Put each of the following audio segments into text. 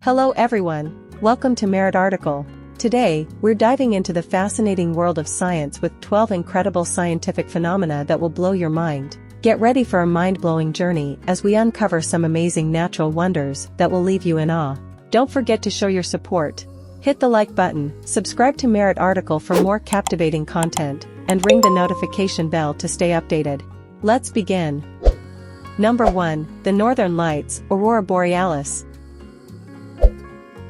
Hello everyone, welcome to Merit Article. Today, we're diving into the fascinating world of science with 12 incredible scientific phenomena that will blow your mind. Get ready for a mind-blowing journey as we uncover some amazing natural wonders that will leave you in awe. Don't forget to show your support. Hit the like button, subscribe to Merit Article for more captivating content, and ring the notification bell to stay updated. Let's begin. Number 1, the Northern Lights, Aurora Borealis.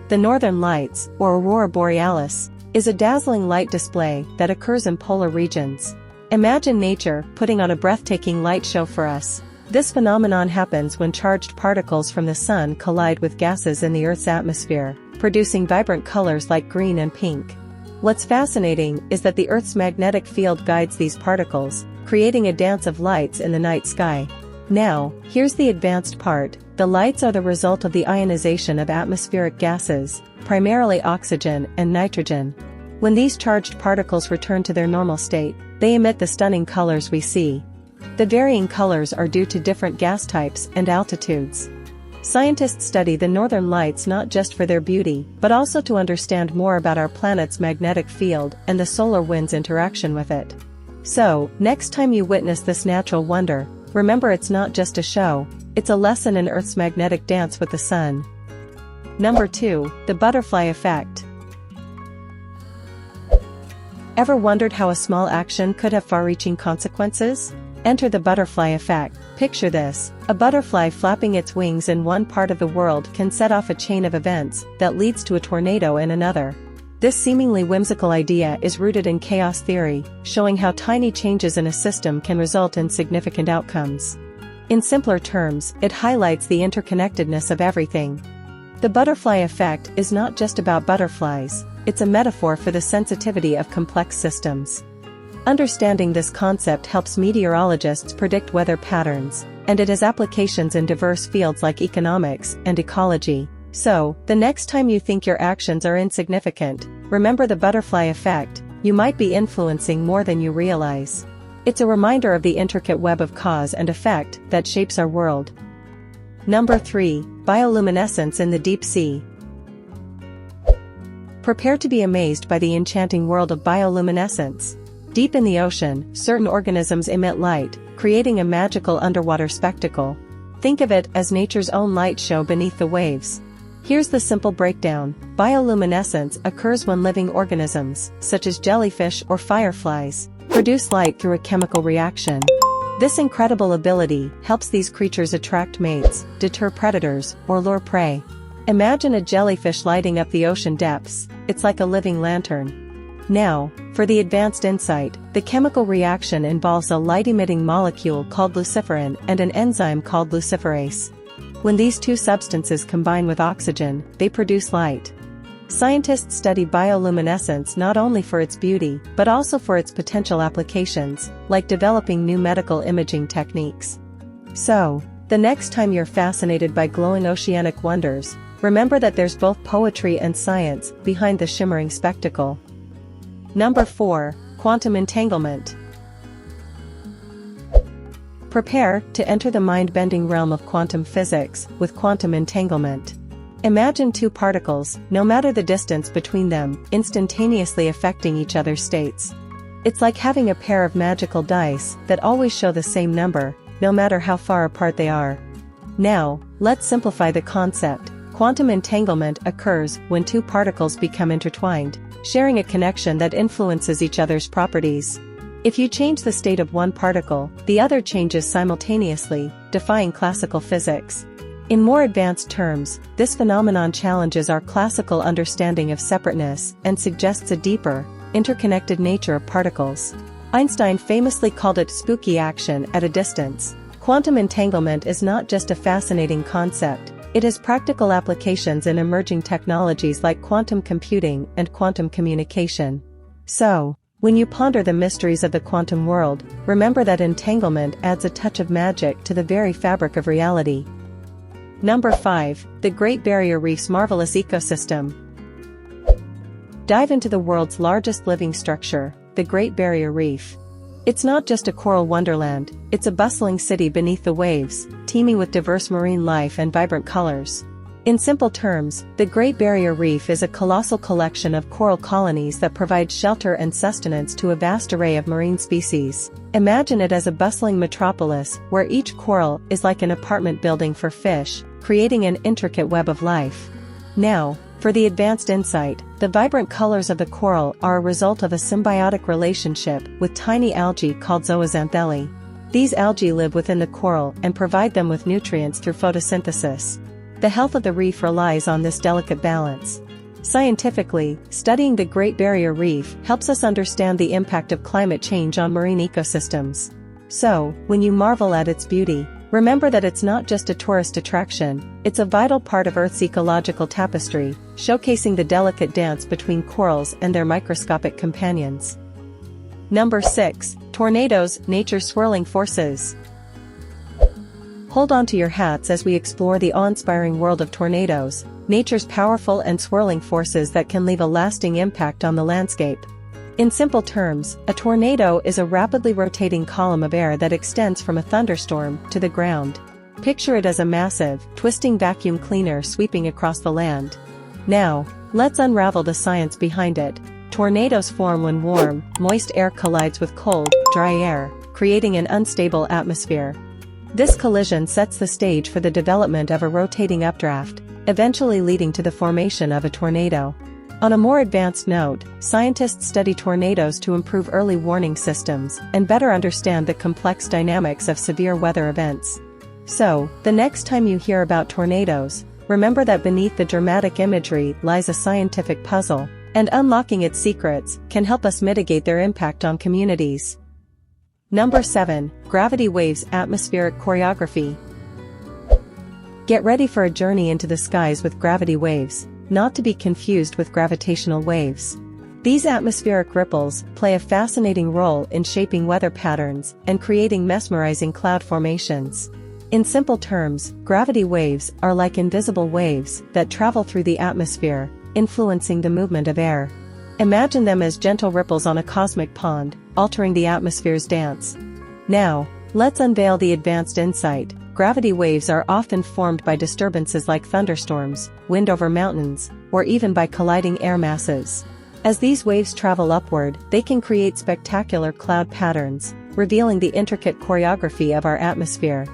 The Northern Lights, or Aurora Borealis, is a dazzling light display that occurs in polar regions. Imagine nature putting on a breathtaking light show for us. This phenomenon happens when charged particles from the sun collide with gases in the Earth's atmosphere, producing vibrant colors like green and pink. What's fascinating is that the Earth's magnetic field guides these particles, creating a dance of lights in the night sky. Now, here's the advanced part. The lights are the result of the ionization of atmospheric gases, primarily oxygen and nitrogen. When these charged particles return to their normal state, they emit the stunning colors we see. The varying colors are due to different gas types and altitudes. Scientists study the northern lights not just for their beauty, but also to understand more about our planet's magnetic field and the solar wind's interaction with it. So, next time you witness this natural wonder, remember it's not just a show, it's a lesson in Earth's magnetic dance with the sun. Number 2, the butterfly effect. Ever wondered how a small action could have far-reaching consequences? Enter the butterfly effect. Picture this: a butterfly flapping its wings in one part of the world can set off a chain of events that leads to a tornado in another. This seemingly whimsical idea is rooted in chaos theory, showing how tiny changes in a system can result in significant outcomes. In simpler terms, it highlights the interconnectedness of everything. The butterfly effect is not just about butterflies, it's a metaphor for the sensitivity of complex systems. Understanding this concept helps meteorologists predict weather patterns, and it has applications in diverse fields like economics and ecology. So, the next time you think your actions are insignificant, remember the butterfly effect. You might be influencing more than you realize. It's a reminder of the intricate web of cause and effect that shapes our world. Number 3, bioluminescence in the deep sea. Prepare to be amazed by the enchanting world of bioluminescence. Deep in the ocean, certain organisms emit light, creating a magical underwater spectacle. Think of it as nature's own light show beneath the waves. Here's the simple breakdown. Bioluminescence occurs when living organisms, such as jellyfish or fireflies, produce light through a chemical reaction. This incredible ability helps these creatures attract mates, deter predators, or lure prey. Imagine a jellyfish lighting up the ocean depths. It's like a living lantern. Now, for the advanced insight, the chemical reaction involves a light-emitting molecule called luciferin and an enzyme called luciferase. When these two substances combine with oxygen, they produce light. Scientists study bioluminescence not only for its beauty, but also for its potential applications, like developing new medical imaging techniques. So, the next time you're fascinated by glowing oceanic wonders, remember that there's both poetry and science behind the shimmering spectacle. Number 4, quantum entanglement. Prepare to enter the mind-bending realm of quantum physics with quantum entanglement. Imagine two particles, no matter the distance between them, instantaneously affecting each other's states. It's like having a pair of magical dice that always show the same number, no matter how far apart they are. Now, let's simplify the concept. Quantum entanglement occurs when two particles become intertwined, sharing a connection that influences each other's properties. If you change the state of one particle, the other changes simultaneously, defying classical physics. In more advanced terms, this phenomenon challenges our classical understanding of separateness and suggests a deeper, interconnected nature of particles. Einstein famously called it spooky action at a distance. Quantum entanglement is not just a fascinating concept, it has practical applications in emerging technologies like quantum computing and quantum communication. So, when you ponder the mysteries of the quantum world, remember that entanglement adds a touch of magic to the very fabric of reality. Number 5, the Great Barrier Reef's marvelous ecosystem. Dive into the world's largest living structure, the Great Barrier Reef. It's not just a coral wonderland, it's a bustling city beneath the waves, teeming with diverse marine life and vibrant colors. In simple terms, the Great Barrier Reef is a colossal collection of coral colonies that provide shelter and sustenance to a vast array of marine species. Imagine it as a bustling metropolis where each coral is like an apartment building for fish, creating an intricate web of life. Now, for the advanced insight, the vibrant colors of the coral are a result of a symbiotic relationship with tiny algae called zooxanthellae. These algae live within the coral and provide them with nutrients through photosynthesis. The health of the reef relies on this delicate balance. Scientifically, studying the Great Barrier Reef helps us understand the impact of climate change on marine ecosystems. So, when you marvel at its beauty, remember that it's not just a tourist attraction, it's a vital part of Earth's ecological tapestry, showcasing the delicate dance between corals and their microscopic companions. Number 6. Tornadoes, nature's swirling forces. Hold on to your hats as we explore the awe-inspiring world of tornadoes, nature's powerful and swirling forces that can leave a lasting impact on the landscape. In simple terms, a tornado is a rapidly rotating column of air that extends from a thunderstorm to the ground. Picture it as a massive, twisting vacuum cleaner sweeping across the land. Now, let's unravel the science behind it. Tornadoes form when warm, moist air collides with cold, dry air, creating an unstable atmosphere. This collision sets the stage for the development of a rotating updraft, eventually leading to the formation of a tornado. On a more advanced note, scientists study tornadoes to improve early warning systems and better understand the complex dynamics of severe weather events. So, the next time you hear about tornadoes, remember that beneath the dramatic imagery lies a scientific puzzle, and unlocking its secrets can help us mitigate their impact on communities. Number 7. Gravity Waves, Atmospheric Choreography. Get ready for a journey into the skies with gravity waves, not to be confused with gravitational waves. These atmospheric ripples play a fascinating role in shaping weather patterns and creating mesmerizing cloud formations. In simple terms, gravity waves are like invisible waves that travel through the atmosphere, influencing the movement of air. Imagine them as gentle ripples on a cosmic pond, altering the atmosphere's dance. Now, let's unveil the advanced insight. Gravity waves are often formed by disturbances like thunderstorms, wind over mountains, or even by colliding air masses. As these waves travel upward, they can create spectacular cloud patterns, revealing the intricate choreography of our atmosphere.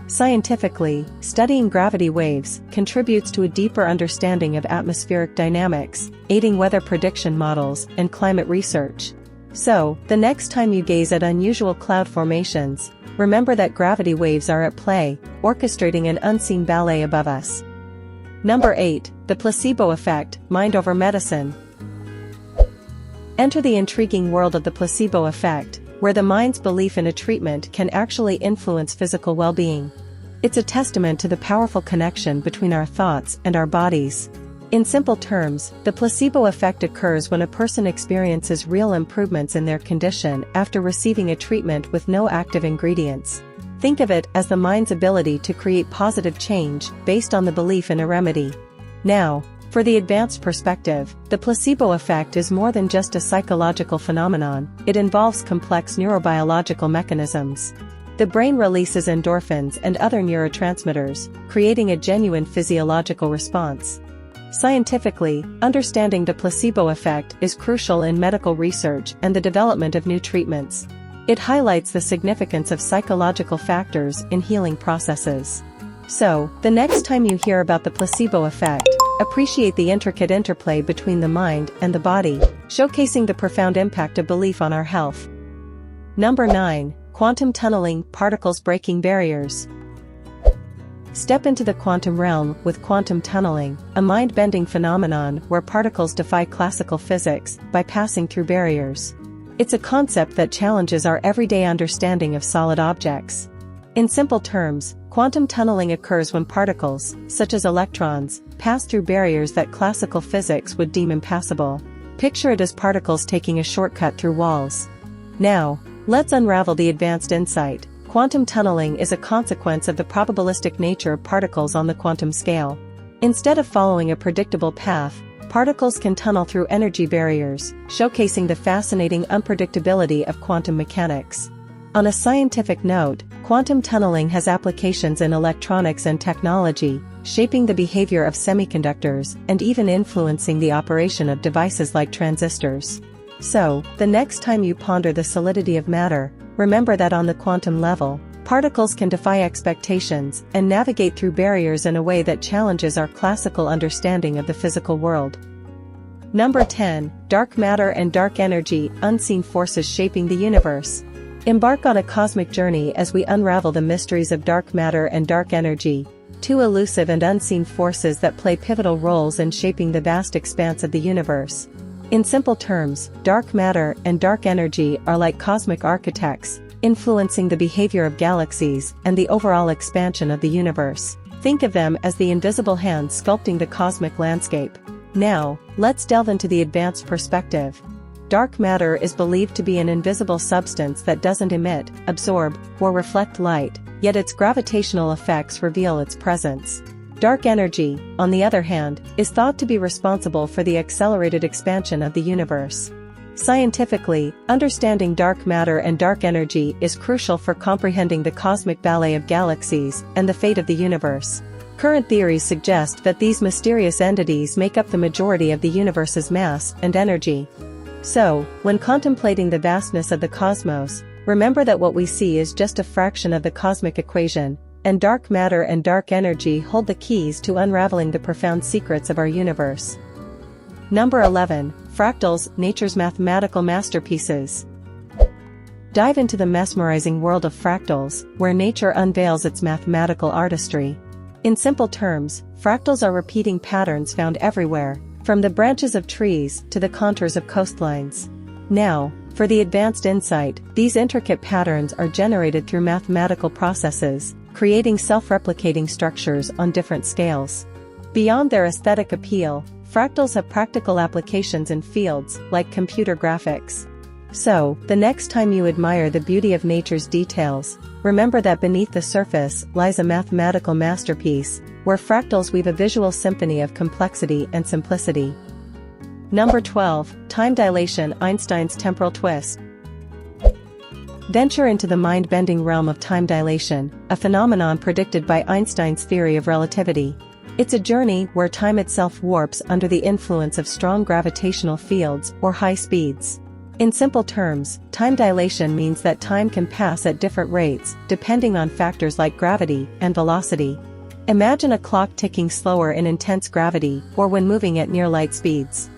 Scientifically, studying gravity waves contributes to a deeper understanding of atmospheric dynamics, aiding weather prediction models and climate research. So, the next time you gaze at unusual cloud formations, remember that gravity waves are at play, orchestrating an unseen ballet above us. Number 8. The placebo effect, mind over medicine. Enter the intriguing world of the placebo effect, where the mind's belief in a treatment can actually influence physical well-being. It's a testament to the powerful connection between our thoughts and our bodies. In simple terms, the placebo effect occurs when a person experiences real improvements in their condition after receiving a treatment with no active ingredients. Think of it as the mind's ability to create positive change based on the belief in a remedy. Now, for the advanced perspective, the placebo effect is more than just a psychological phenomenon, it involves complex neurobiological mechanisms. The brain releases endorphins and other neurotransmitters, creating a genuine physiological response. Scientifically, understanding the placebo effect is crucial in medical research and the development of new treatments. It highlights the significance of psychological factors in healing processes. So, the next time you hear about the placebo effect, appreciate the intricate interplay between the mind and the body, showcasing the profound impact of belief on our health. Number 9. Quantum tunneling, particles breaking barriers. Step into the quantum realm with quantum tunneling, a mind-bending phenomenon where particles defy classical physics by passing through barriers. It's a concept that challenges our everyday understanding of solid objects. In simple terms, quantum tunneling occurs when particles, such as electrons, pass through barriers that classical physics would deem impassable. Picture it as particles taking a shortcut through walls. Now, let's unravel the advanced insight. Quantum tunneling is a consequence of the probabilistic nature of particles on the quantum scale. Instead of following a predictable path, particles can tunnel through energy barriers, showcasing the fascinating unpredictability of quantum mechanics. On a scientific note, Quantum tunneling has applications in electronics and technology, shaping the behavior of semiconductors and even influencing the operation of devices like transistors. So, the next time you ponder the solidity of matter, remember that on the quantum level, particles can defy expectations and navigate through barriers in a way that challenges our classical understanding of the physical world. Number 10. Dark matter and dark energy, unseen forces shaping the universe. Embark on a cosmic journey as we unravel the mysteries of dark matter and dark energy, two elusive and unseen forces that play pivotal roles in shaping the vast expanse of the universe. In simple terms, dark matter and dark energy are like cosmic architects, influencing the behavior of galaxies and the overall expansion of the universe. Think of them as the invisible hands sculpting the cosmic landscape. Now, let's delve into the advanced perspective. Dark matter is believed to be an invisible substance that doesn't emit, absorb, or reflect light, yet its gravitational effects reveal its presence. Dark energy, on the other hand, is thought to be responsible for the accelerated expansion of the universe. Scientifically, understanding dark matter and dark energy is crucial for comprehending the cosmic ballet of galaxies and the fate of the universe. Current theories suggest that these mysterious entities make up the majority of the universe's mass and energy. So, when contemplating the vastness of the cosmos, remember that what we see is just a fraction of the cosmic equation, and dark matter and dark energy hold the keys to unraveling the profound secrets of our universe. Number 11. Fractals, nature's mathematical masterpieces. Dive into the mesmerizing world of fractals, where nature unveils its mathematical artistry. In simple terms, fractals are repeating patterns found everywhere, from the branches of trees to the contours of coastlines. Now, for the advanced insight, these intricate patterns are generated through mathematical processes, creating self-replicating structures on different scales. Beyond their aesthetic appeal, fractals have practical applications in fields like computer graphics. So, the next time you admire the beauty of nature's details, remember that beneath the surface lies a mathematical masterpiece, where fractals weave a visual symphony of complexity and simplicity. Number 12. Time dilation, Einstein's temporal twist. Venture into the mind-bending realm of time dilation, a phenomenon predicted by Einstein's theory of relativity. It's a journey where time itself warps under the influence of strong gravitational fields or high speeds. In simple terms, time dilation means that time can pass at different rates, depending on factors like gravity and velocity. Imagine a clock ticking slower in intense gravity or when moving at near light speeds.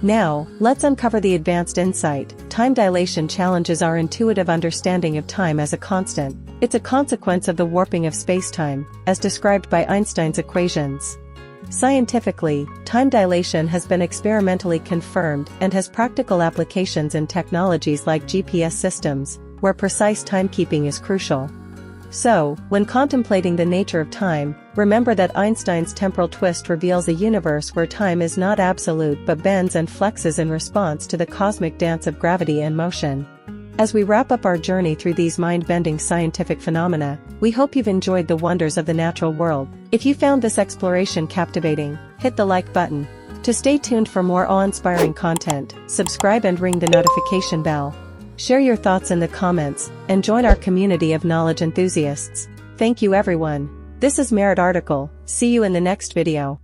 Now, let's uncover the advanced insight. Time dilation challenges our intuitive understanding of time as a constant. It's a consequence of the warping of spacetime, as described by Einstein's equations. Scientifically, time dilation has been experimentally confirmed and has practical applications in technologies like GPS systems, where precise timekeeping is crucial. So, when contemplating the nature of time, remember that Einstein's temporal twist reveals a universe where time is not absolute but bends and flexes in response to the cosmic dance of gravity and motion. As we wrap up our journey through these mind-bending scientific phenomena, we hope you've enjoyed the wonders of the natural world. If you found this exploration captivating, hit the like button. To stay tuned for more awe-inspiring content, subscribe and ring the notification bell. Share your thoughts in the comments, and join our community of knowledge enthusiasts. Thank you everyone. This is Merit Article. See you in the next video.